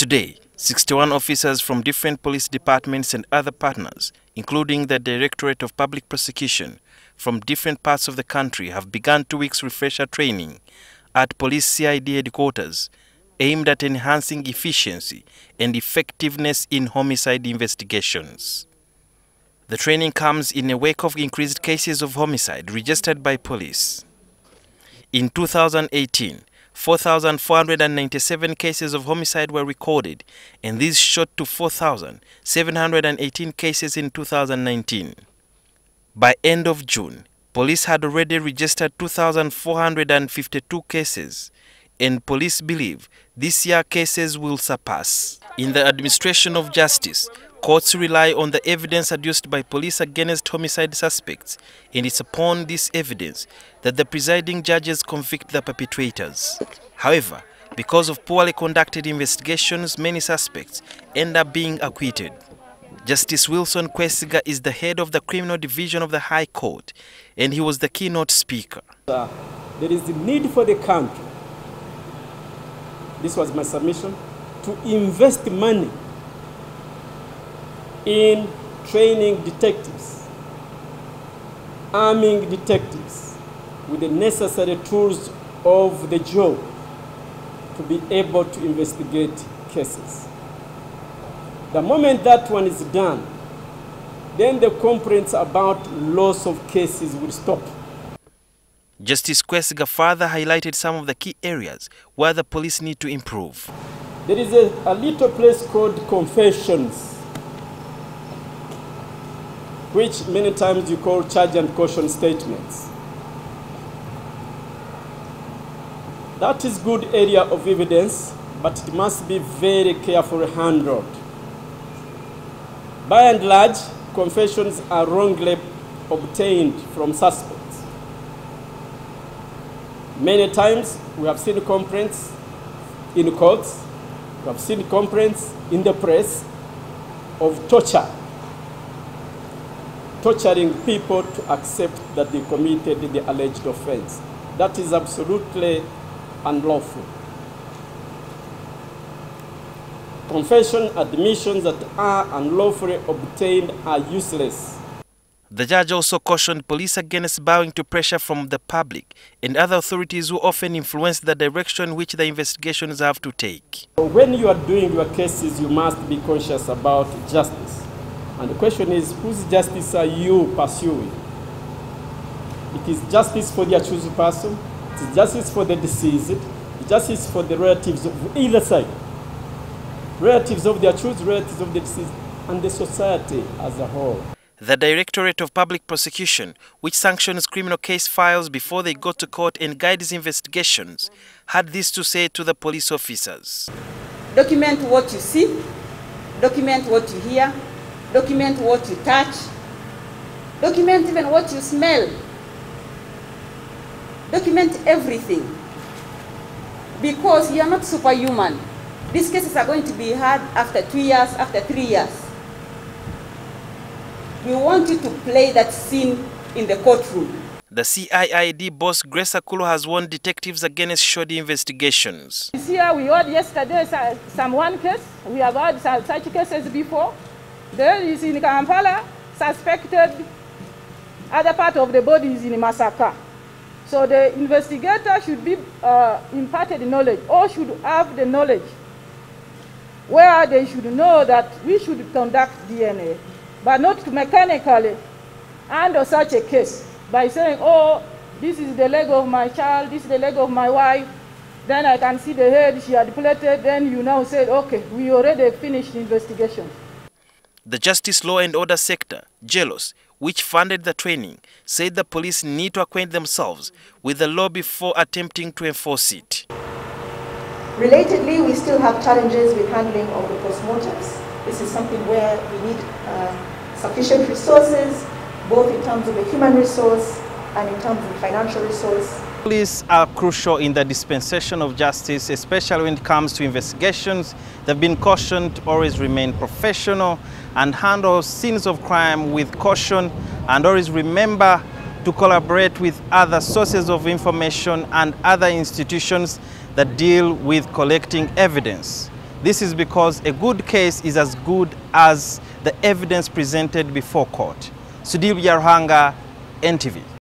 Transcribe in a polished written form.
Today, 61 officers from different police departments and other partners, including the Directorate of Public Prosecution from different parts of the country, have begun 2 weeks refresher training at Police CIID headquarters aimed at enhancing efficiency and effectiveness in homicide investigations. The training comes in a wake of increased cases of homicide registered by police. In 2018, 4,497 cases of homicide were recorded, and these shot to 4,718 cases in 2019. By end of June, police had already registered 2,452 cases, and police believe this year cases will surpass. In the administration of justice, courts rely on the evidence adduced by police against homicide suspects, and it's upon this evidence that the presiding judges convict the perpetrators. However, because of poorly conducted investigations, many suspects end up being acquitted. Justice Wilson Kwesiga is the head of the Criminal Division of the High Court, and he was the keynote speaker. There is the need for the country, this was my submission, to invest money in training detectives, arming detectives with the necessary tools of the job to be able to investigate cases. The moment that one is done, then the complaints about loss of cases will stop. Justice Kwesiga further highlighted some of the key areas where the police need to improve. There is a little place called confessions, which many times you call charge and caution statements. That is good area of evidence, but it must be very carefully handled. By and large, confessions are wrongly obtained from suspects. Many times we have seen complaints in courts, we have seen complaints in the press of torture, torturing people to accept that they committed the alleged offense. That is absolutely unlawful. Confession admissions that are unlawfully obtained are useless. The judge also cautioned police against bowing to pressure from the public and other authorities who often influence the direction which the investigations have to take. When you are doing your cases, you must be conscious about justice. And the question is, whose justice are you pursuing? It is justice for the accused person, it is justice for the deceased, it's justice for the relatives of either side. Relatives of the accused, relatives of the deceased, and the society as a whole. The Directorate of Public Prosecution, which sanctions criminal case files before they go to court and guides investigations, had this to say to the police officers. Document what you see, document what you hear, document what you touch, document even what you smell. Document everything, because you are not superhuman. These cases are going to be heard after 2 years, after 3 years. We want you to play that scene in the courtroom. The CIID boss, Grace Akulo, has warned detectives against shoddy investigations. This year we heard yesterday one case. We have had such cases before. There is in Kampala, suspected other part of the body is in massacre. So the investigator should be imparted knowledge, or should have the knowledge, where they should know that we should conduct DNA, but not mechanically handle such a case by saying, oh, this is the leg of my child, this is the leg of my wife, then I can see the head, she had plated, then you now say, okay, we already finished the investigation. The Justice, Law and Order sector, JLOS, which funded the training, said the police need to acquaint themselves with the law before attempting to enforce it. Relatedly, we still have challenges with handling of the postmortems. This is something where we need sufficient resources, both in terms of the human resource and in terms of financial resource. Police are crucial in the dispensation of justice, especially when it comes to investigations. They've been cautioned to always remain professional and handle scenes of crime with caution, and always remember to collaborate with other sources of information and other institutions that deal with collecting evidence. This is because a good case is as good as the evidence presented before court. Sudhir Yarhanga, NTV.